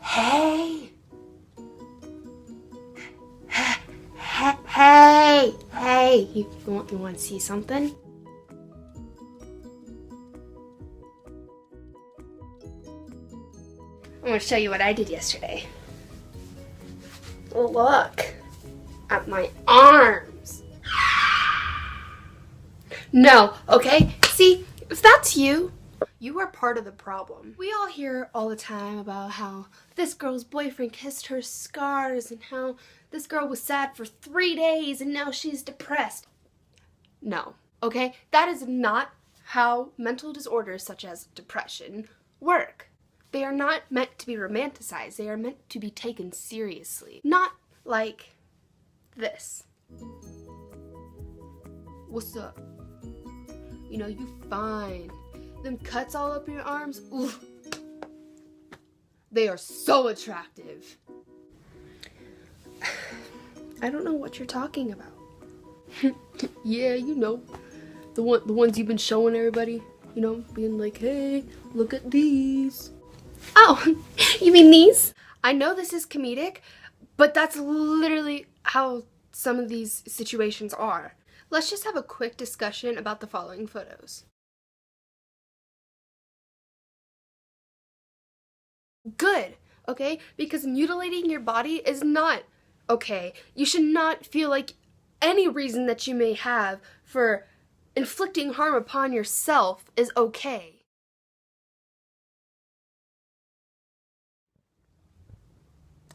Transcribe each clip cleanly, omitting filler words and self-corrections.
Hey! Hey! You want to see something? I'm going to show you what I did yesterday. Look at my arms. No, okay? See, if that's you, you are part of the problem. We all hear all the time about how this girl's boyfriend kissed her scars and how this girl was sad for 3 days and now she's depressed. No, okay? That is not how mental disorders such as depression work. They are not meant to be romanticized. They are meant to be taken seriously. Not like this. What's up? You know, you fine. Them cuts all up your arms, ooh. They are so attractive. I don't know what you're talking about. Yeah, you know, the ones you've been showing everybody, you know, being like, hey, look at these. Oh, you mean these? I know this is comedic, but that's literally how some of these situations are. Let's just have a quick discussion about the following photos. Good, okay? Because mutilating your body is not okay. You should not feel like any reason that you may have for inflicting harm upon yourself is okay.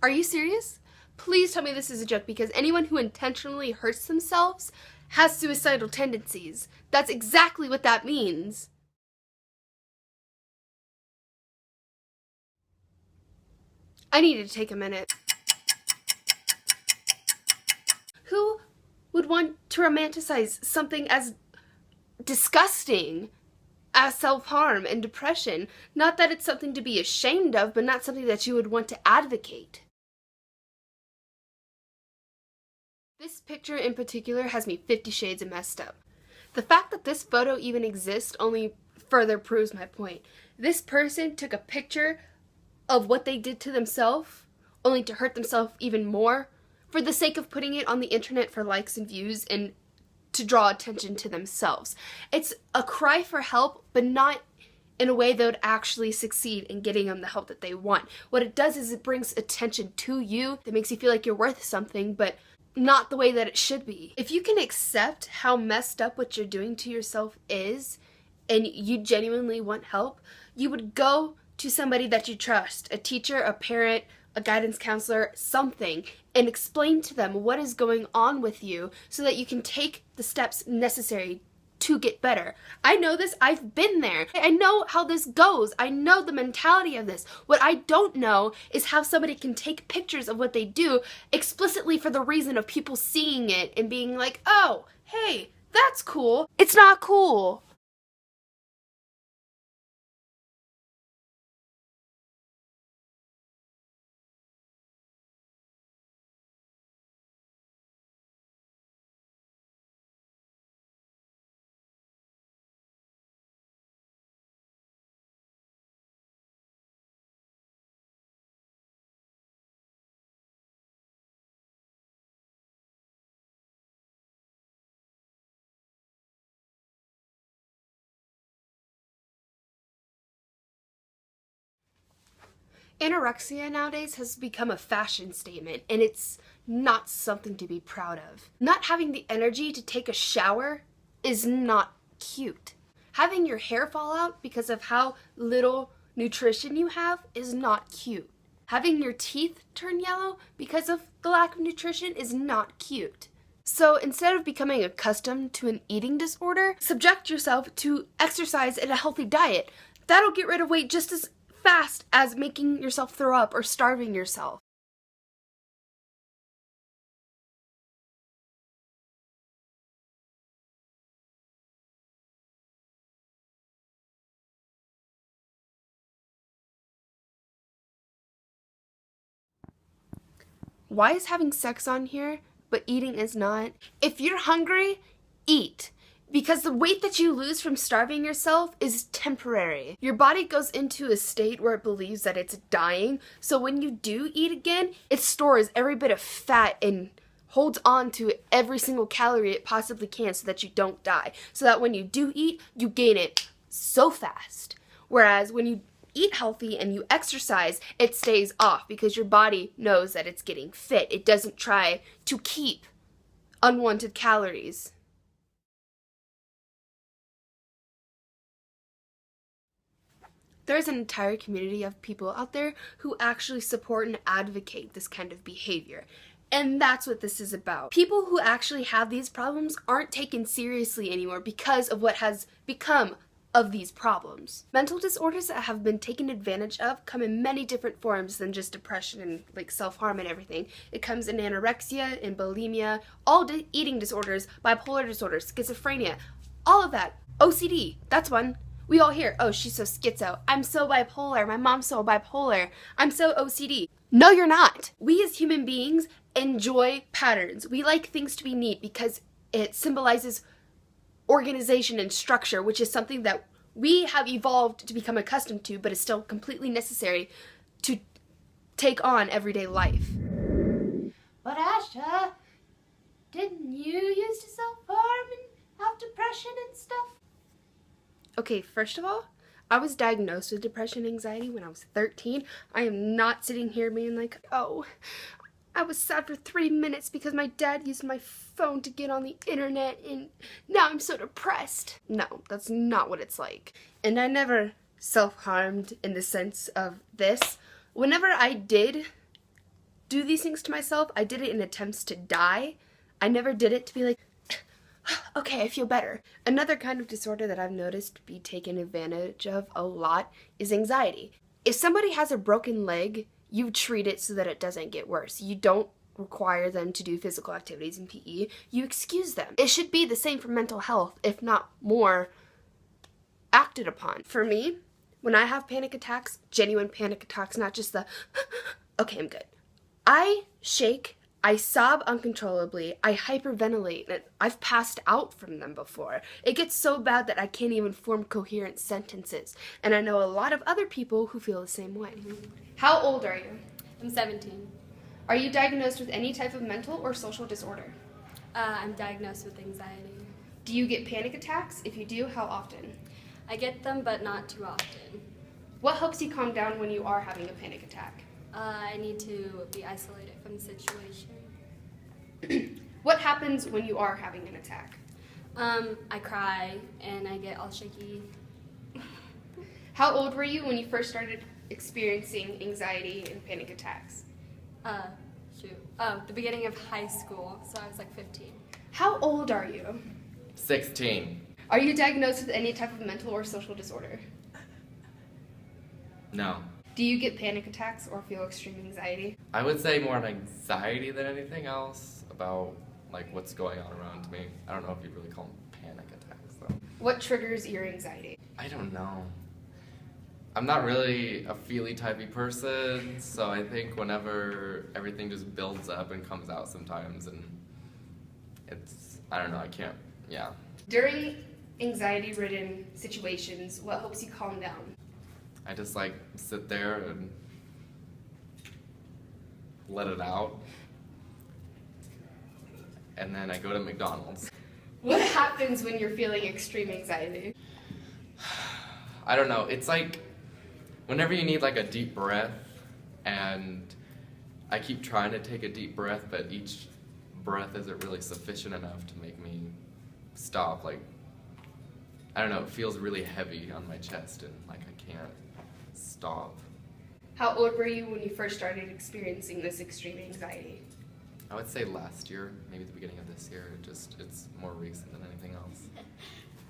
Are you serious? Please tell me this is a joke, because anyone who intentionally hurts themselves has suicidal tendencies. That's exactly what that means. I need to take a minute. Who would want to romanticize something as disgusting as self-harm and depression? Not that it's something to be ashamed of, but not something that you would want to advocate. This picture in particular has me 50 shades of messed up. The fact that this photo even exists only further proves my point. This person took a picture of what they did to themselves, only to hurt themselves even more, for the sake of putting it on the internet for likes and views and to draw attention to themselves. It's a cry for help, but not in a way that would actually succeed in getting them the help that they want. What it does is it brings attention to you that makes you feel like you're worth something, but not the way that it should be. If you can accept how messed up what you're doing to yourself is, and you genuinely want help, you would go to somebody that you trust, a teacher, a parent, a guidance counselor, something, and explain to them what is going on with you so that you can take the steps necessary to get better. I know this, I've been there. I know how this goes. I know the mentality of this. What I don't know is how somebody can take pictures of what they do explicitly for the reason of people seeing it and being like, oh, hey, that's cool. It's not cool. Anorexia nowadays has become a fashion statement, and it's not something to be proud of. Not having the energy to take a shower is not cute. Having your hair fall out because of how little nutrition you have is not cute. Having your teeth turn yellow because of the lack of nutrition is not cute. So instead of becoming accustomed to an eating disorder, subject yourself to exercise and a healthy diet. That'll get rid of weight just as fast as making yourself throw up or starving yourself. Why is having sex on here, but eating is not? If you're hungry, eat. Because the weight that you lose from starving yourself is temporary. Your body goes into a state where it believes that it's dying, so when you do eat again, it stores every bit of fat and holds on to every single calorie it possibly can so that you don't die. So that when you do eat, you gain it so fast. Whereas when you eat healthy and you exercise, it stays off because your body knows that it's getting fit. It doesn't try to keep unwanted calories. There's an entire community of people out there who actually support and advocate this kind of behavior. And that's what this is about. People who actually have these problems aren't taken seriously anymore because of what has become of these problems. Mental disorders that have been taken advantage of come in many different forms than just depression and like self-harm and everything. It comes in anorexia, in bulimia, all eating disorders, bipolar disorder, schizophrenia, all of that. OCD, that's one. We all hear, oh, she's so schizo. I'm so bipolar. My mom's so bipolar. I'm so OCD. No, you're not. We as human beings enjoy patterns. We like things to be neat because it symbolizes organization and structure, which is something that we have evolved to become accustomed to, but is still completely necessary to take on everyday life. But Asha, didn't you used to self-harm and have depression and stuff? Okay, first of all, I was diagnosed with depression and anxiety when I was 13. I am not sitting here being like, oh, I was sad for 3 minutes because my dad used my phone to get on the internet and now I'm so depressed. No, that's not what it's like. And I never self-harmed in the sense of this. Whenever I did do these things to myself, I did it in attempts to die. I never did it to be like, okay, I feel better. Another kind of disorder that I've noticed be taken advantage of a lot is anxiety. If somebody has a broken leg, you treat it so that it doesn't get worse. You don't require them to do physical activities in PE. You excuse them. It should be the same for mental health, if not more acted upon. For me, when I have panic attacks, genuine panic attacks, not just the, okay, I'm good. I shake, I sob uncontrollably, I hyperventilate, and I've passed out from them before. It gets so bad that I can't even form coherent sentences, and I know a lot of other people who feel the same way. How old are you? I'm 17. Are you diagnosed with any type of mental or social disorder? I'm diagnosed with anxiety. Do you get panic attacks? If you do, how often? I get them, but not too often. What helps you calm down when you are having a panic attack? I need to be isolated from the situation. What happens when you are having an attack? I cry and I get all shaky. How old were you when you first started experiencing anxiety and panic attacks? The beginning of high school, so I was like 15. How old are you? 16. Are you diagnosed with any type of mental or social disorder? No. Do you get panic attacks or feel extreme anxiety? I would say more of anxiety than anything else about like what's going on around me. I don't know if you'd really call them panic attacks though. What triggers your anxiety? I don't know. I'm not really a feely typey person, so I think whenever everything just builds up and comes out sometimes and it's, I don't know, I can't, yeah. During anxiety-ridden situations, what helps you calm down? I just like sit there and let it out. And then I go to McDonald's. What happens when you're feeling extreme anxiety? I don't know, it's like whenever you need like a deep breath, and I keep trying to take a deep breath, but each breath isn't really sufficient enough to make me stop. Like, I don't know, it feels really heavy on my chest and like I can't stop. How old were you when you first started experiencing this extreme anxiety? I would say last year, maybe the beginning of this year. It's more recent than anything else.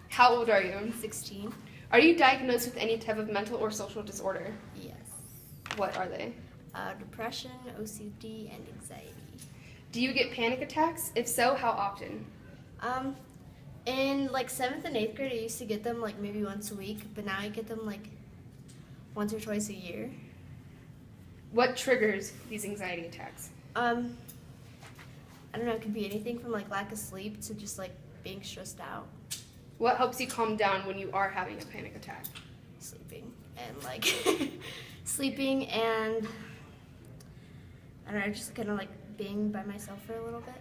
How old are you? I'm 16. Are you diagnosed with any type of mental or social disorder? Yes. What are they? Depression, OCD, and anxiety. Do you get panic attacks? If so, how often? In like 7th and 8th grade, I used to get them like maybe once a week, but now I get them like once or twice a year. What triggers these anxiety attacks? I don't know, it could be anything from like lack of sleep to just like being stressed out. What helps you calm down when you are having a panic attack? Sleeping and like sleeping and I don't know, just kind of like being by myself for a little bit.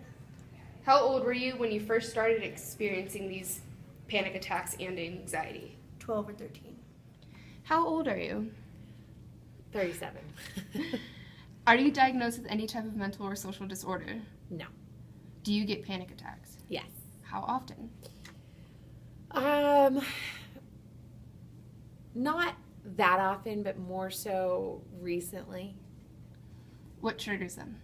How old were you when you first started experiencing these panic attacks and anxiety? 12 or 13. How old are you? 37. Are you diagnosed with any type of mental or social disorder? No. Do you get panic attacks? Yes. How often? Not that often, but more so recently. What triggers them?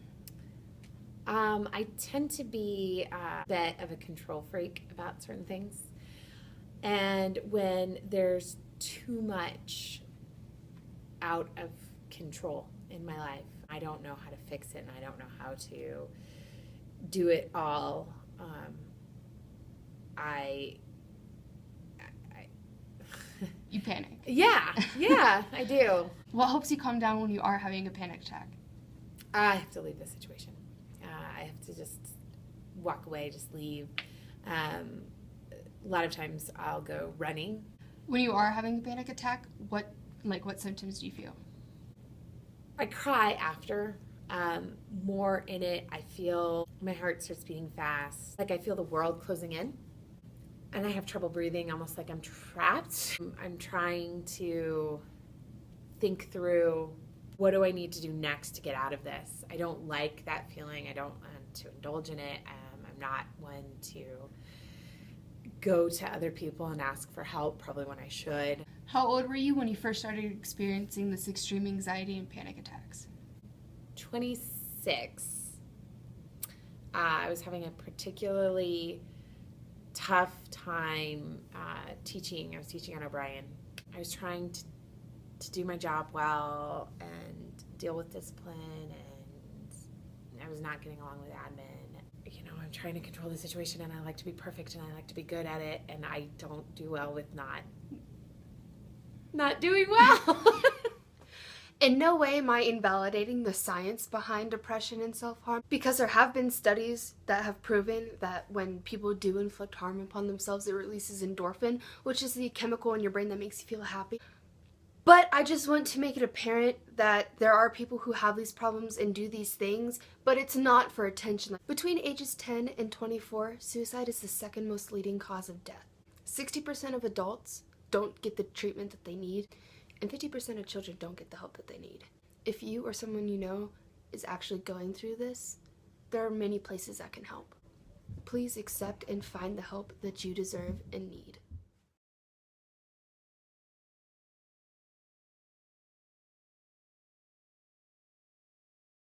I tend to be a bit of a control freak about certain things. And when there's too much out of control in my life, I don't know how to fix it and I don't know how to do it all. You panic. Yeah, I do. What helps you calm down when you are having a panic attack? I have to leave the situation. I have to just walk away, just leave. A lot of times I'll go running. When you are having a panic attack, what symptoms do you feel? I cry after. More in it, I feel my heart starts beating fast. Like I feel the world closing in. And I have trouble breathing, almost like I'm trapped. I'm trying to think through, what do I need to do next to get out of this? I don't like that feeling. I don't want to indulge in it. I'm not one to go to other people and ask for help, probably when I should. How old were you when you first started experiencing this extreme anxiety and panic attacks? 26. I was having a particularly tough time teaching. I was teaching at O'Brien. I was trying to do my job well and deal with discipline, and I was not getting along with admin. You know, I'm trying to control the situation, and I like to be perfect, and I like to be good at it, and I don't do well with not doing well. In no way am I invalidating the science behind depression and self-harm, because there have been studies that have proven that when people do inflict harm upon themselves, it releases endorphin, which is the chemical in your brain that makes you feel happy. But I just want to make it apparent that there are people who have these problems and do these things, but it's not for attention. Between ages 10 and 24, suicide is the second most leading cause of death. 60% of adults don't get the treatment that they need, and 50% of children don't get the help that they need. If you or someone you know is actually going through this, there are many places that can help. Please accept and find the help that you deserve and need.